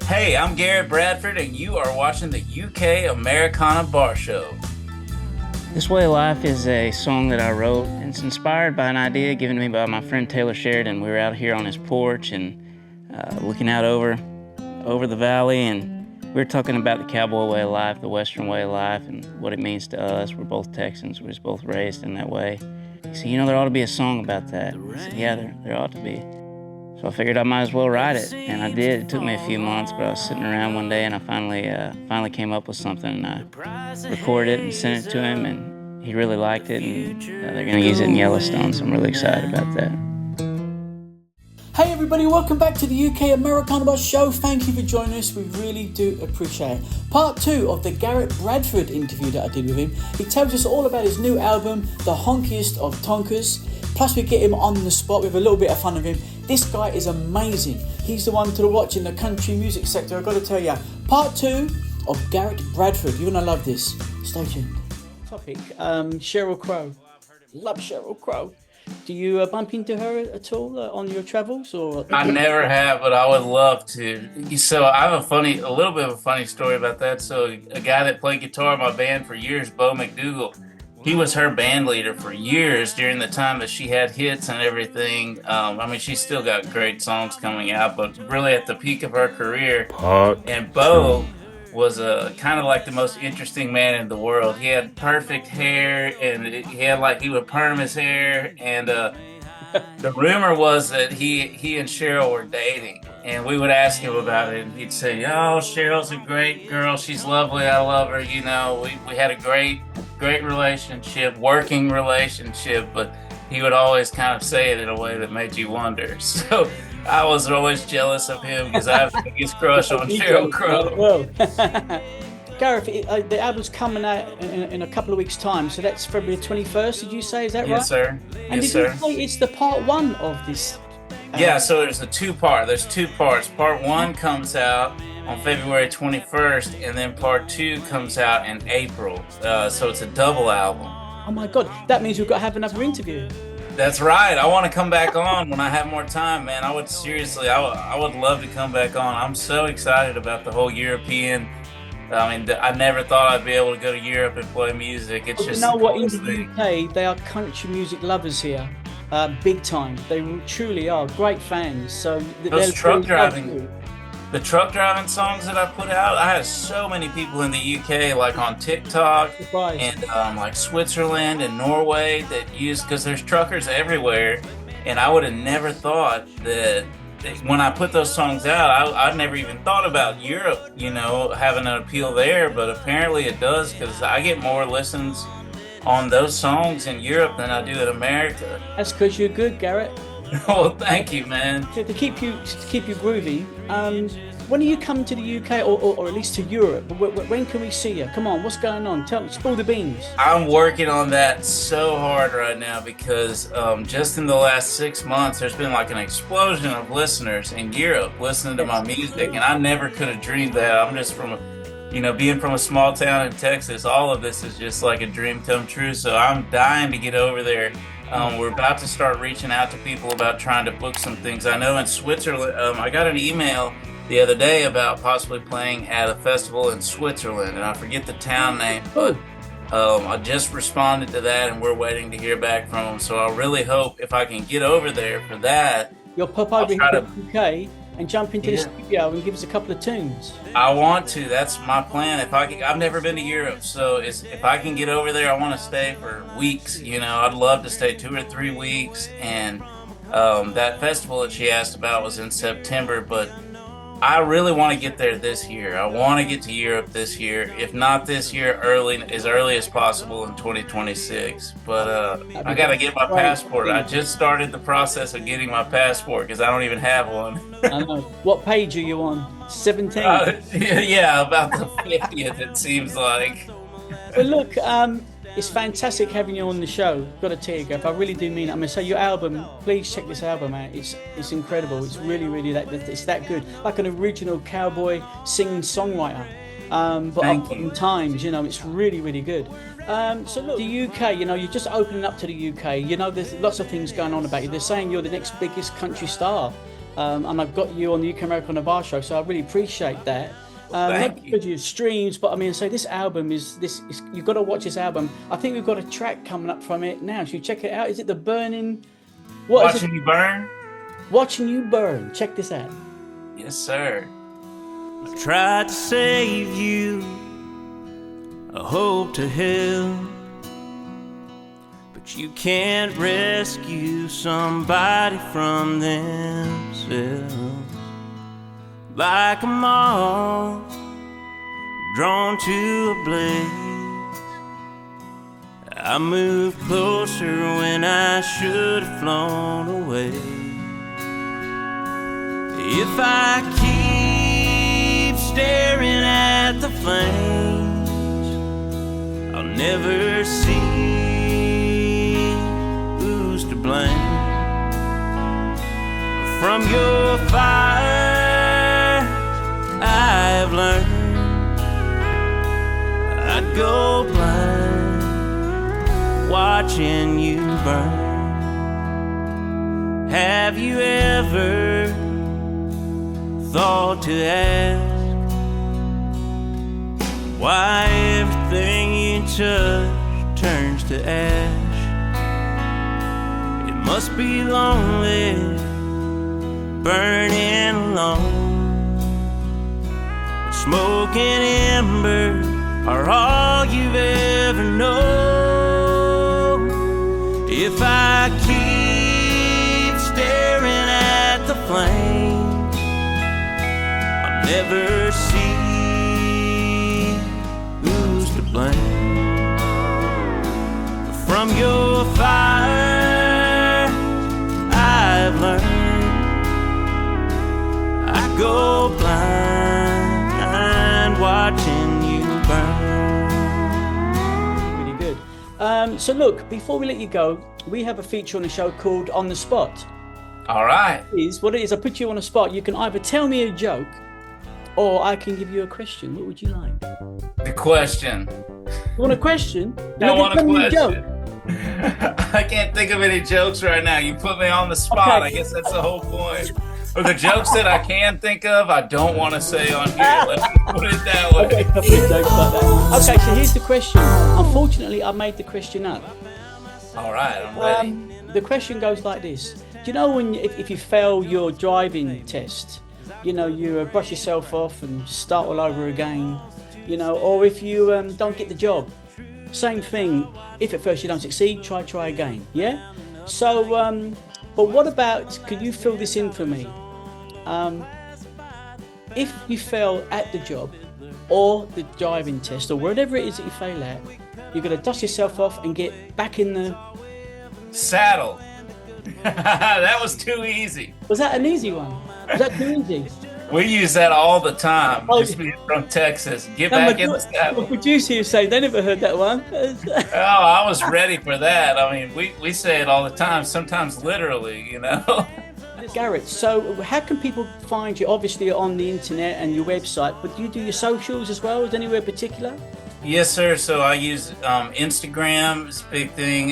Hey, I'm Garrett Bradford, and you are watching the UK Americana Bar Show. This Way of Life is a song that I wrote, and it's inspired by an idea given to me by my friend Taylor Sheridan. We were out here on his porch and looking out over the valley, and we were talking about the cowboy way of life, the Western way of life, and what it means to us. We're both Texans. We're just both raised in that way. He said, there ought to be a song about that. I said, yeah, there ought to be. So I figured I might as well write it, and I did. It took me a few months, but I was sitting around one day, and I finally came up with something, and I recorded it and sent it to him, and he really liked it, and they're going to use it in Yellowstone, so I'm really excited about that. Hey everybody, welcome back to the UK Americana Bar Show. Thank you for joining us, we really do appreciate it. Part 2 of the Garrett Bradford interview that I did with him. He tells us all about his new album, The Honkiest of Tonkers. Plus we get him on the spot with a little bit of fun of him. This guy is amazing. He's the one to watch in the country music sector, I've got to tell you. Part 2 of Garrett Bradford. You're going to love this. Stay tuned. Topic, Sheryl Crow. Love Sheryl Crow. Do you bump into her at all on your travels? Or I never have, but I would love to. So I have a little bit of a funny story about that. So a guy that played guitar in my band for years, Bo McDougal, he was her band leader for years during the time that she had hits and everything. She's still got great songs coming out, but really at the peak of her career. And Bo was kind of like the most interesting man in the world. He had perfect hair, and he would perm his hair, and the rumor was that he and Sheryl were dating, and we would ask him about it, and he'd say, "Oh, Cheryl's a great girl. She's lovely. I love her. We had a great relationship, working relationship," but he would always kind of say it in a way that made you wonder. So I was always jealous of him because I have the biggest crush on Cheryl Crow. Well, Gareth, the album's coming out in a couple of weeks' time, so that's February 21st, did you say? Is that right? Yes, sir. And yes, did sir. You say it's the part 1 of this? Yeah, so there's there's two parts. Part 1 comes out on February 21st, and then part 2 comes out in April. So it's a double album. Oh my God, that means we've got to have another interview. That's right. I want to come back on when I have more time, man. I would love to come back on. I'm so excited about the whole European. I never thought I'd be able to go to Europe and play music. It's just, you know what, in the UK, they are country music lovers here, big time. They truly are great fans. So those the truck driving songs that I put out, I have so many people in the UK, like on TikTok and like Switzerland and Norway that use, because there's truckers everywhere, and I would have never thought that when I put those songs out, I'd never even thought about Europe, having an appeal there, but apparently it does, because I get more listens on those songs in Europe than I do in America. That's because you're good, Garrett. Well, thank you, man. To keep you groovy, when are you coming to the UK or at least to Europe? When can we see you? Come on, what's going on? Tell me, spill the beans. I'm working on that so hard right now because just in the last 6 months, there's been like an explosion of listeners in Europe listening to my music, and I never could have dreamed that. I'm just being from a small town in Texas, all of this is just like a dream come true. So I'm dying to get over there. We're about to start reaching out to people about trying to book some things. I know in Switzerland, I got an email the other day about possibly playing at a festival in Switzerland, and I forget the town name, but I just responded to that, and we're waiting to hear back from them. So I really hope if I can get over there for that. You'll pop over here to the UK and jump into the studio and give us a couple of tunes. I want to. That's my plan. I've never been to Europe, so if I can get over there, I want to stay for weeks. I'd love to stay 2 or 3 weeks. And that festival that she asked about was in September, but I really want to get there this year. I want to get to Europe this year. If not this year, as early as possible in 2026. But I got to get my passport. I just started the process of getting my passport because I don't even have one. I know. What page are you on? 17? Yeah, about the 50th, it seems like. But look, it's fantastic having you on the show. Got to tell you, Gareth, I really do mean it. So your album, please check this album out. It's incredible. It's really it's that good. Like an original cowboy sing-songwriter. But up in times, it's really good. So look, the UK, you're just opening up to the UK. There's lots of things going on about you. They're saying you're the next biggest country star. and I've got you on the UK Americana Bar Show, so I really appreciate that. Thank you. Not your streams, but I mean, so this album is you've got to watch this album. I think we've got a track coming up from it now. Should you check it out? Is it the Burning? What is Watching You Burn? Watching You Burn. Check this out. Yes, sir. I tried to save you, I hope to help, but you can't rescue somebody from themselves. Like a moth drawn to a blaze, I moved closer when I should have flown away. If I keep staring at the flames, I'll never see who's to blame. From your fire I've learned I'd go blind watching you burn. Have you ever thought to ask why everything you touch turns to ash? It must be lonely burning alone. Smoke and embers are all you've ever known. If I keep staring at the flames, I'll never see who's to blame. From your fire I've learned I go blind watching you burn. Really good. So look, before we let you go, we have a feature on the show called On the Spot. All right. What it is, I put you on the spot. You can either tell me a joke or I can give you a question. What would you like? The question. You want a question? I want a question. Joke. I can't think of any jokes right now. You put me on the spot. Okay. I guess that's the whole point. Or the jokes that I can think of, I don't want to say on here. Let's put it that way. Okay, a couple of jokes like that. Okay, so here's the question. Unfortunately, I made the question up. All right, I'm ready. The question goes like this. Do you know when if you fail your driving test, you know, you brush yourself off and start all over again, you know, or if you don't get the job, same thing. If at first you don't succeed, try again, yeah? So, but what about, could you fill this in for me? If you fail at the job or the driving test or whatever it is that you fail at, you're going to dust yourself off and get back in the Saddle. That was too easy. Was that an easy one? Was that too easy? We use that all the time. Oh, Just being from Texas. Get back in the The saddle. producer you say they never heard that one. Oh, I was ready for that. I mean, we say it all the time, sometimes literally, you know. Garrett, so how can people find you? Obviously on the internet and your website, but do you do your socials as well? Is anywhere particular? Yes, sir. So I use Instagram, it's a big thing.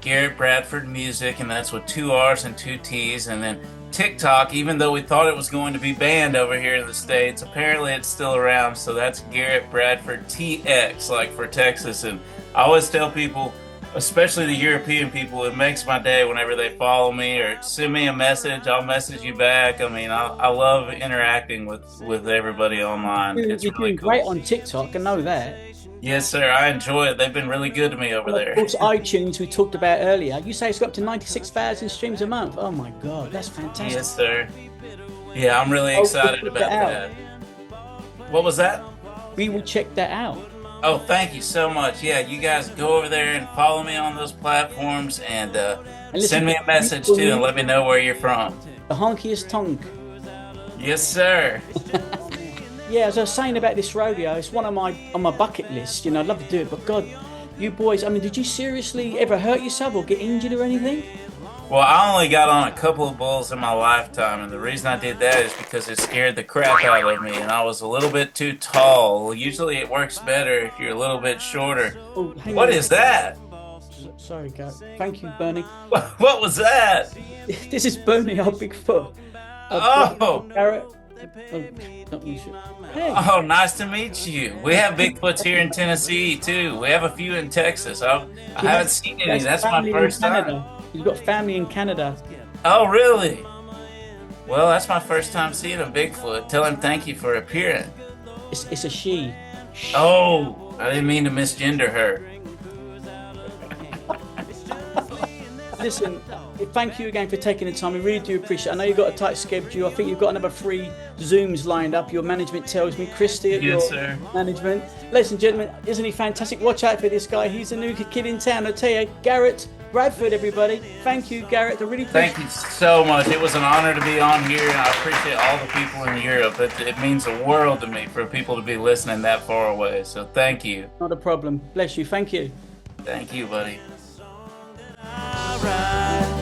Garrett Bradford Music, and that's with 2 R's and 2 T's. And then TikTok, even though we thought it was going to be banned over here in the States, apparently it's still around. So that's Garrett Bradford TX, like for Texas. And I always tell people, especially the European people, it makes my day whenever they follow me or send me a message. I'll message you back. I mean, I love interacting with everybody online. It's You're really doing cool. great on TikTok, I know that. Yes, sir. I enjoy it. They've been really good to me over there. Of course, iTunes we talked about earlier. You say it's got up to 96,000 streams a month. Oh my God, that's fantastic. Yes, sir. Yeah, I'm really excited check about that that. What was that? We will check that out. Oh, thank you so much. Yeah, you guys go over there and follow me on those platforms and listen, send me a message too and let me know where you're from. The Honkiest Tonk. Yes, sir. Yeah, as I was saying about this rodeo, it's one on my bucket list. You know, I'd love to do it, but God, you boys, I mean, did you seriously ever hurt yourself or get injured or anything? Well, I only got on a couple of bulls in my lifetime, and the reason I did that is because it scared the crap out of me, and I was a little bit too tall. Usually it works better if you're a little bit shorter. Oh, hang What on. is that? Sorry, Garrett. Thank you, Bernie. What was that? This is Bernie, our big foot. Oh, Garrett. Not you should. Hey, oh, nice to meet you. We have Bigfoots here in Tennessee too. We have a few in Texas. I haven't seen any. That's my family in first time. Canada. You've got family in Canada. Oh, really? Well, that's my first time seeing a Bigfoot. Tell him thank you for appearing. It's a she. Oh, I didn't mean to misgender her. Listen, thank you again for taking the time. We really do appreciate it. I know you've got a tight schedule. I think you've got another 3 Zooms lined up. Your management tells me. Christy at Yes, your sir. management. Ladies and gentlemen, isn't he fantastic? Watch out for this guy. He's the new kid in town. I tell you, Garrett Bradford, everybody. Thank you, Garrett. I really appreciate Thank you so much. It was an honor to be on here, and I appreciate all the people in Europe. It means the world to me for people to be listening that far away. So thank you. Not a problem. Bless you. Thank you. Thank you, buddy. Alright.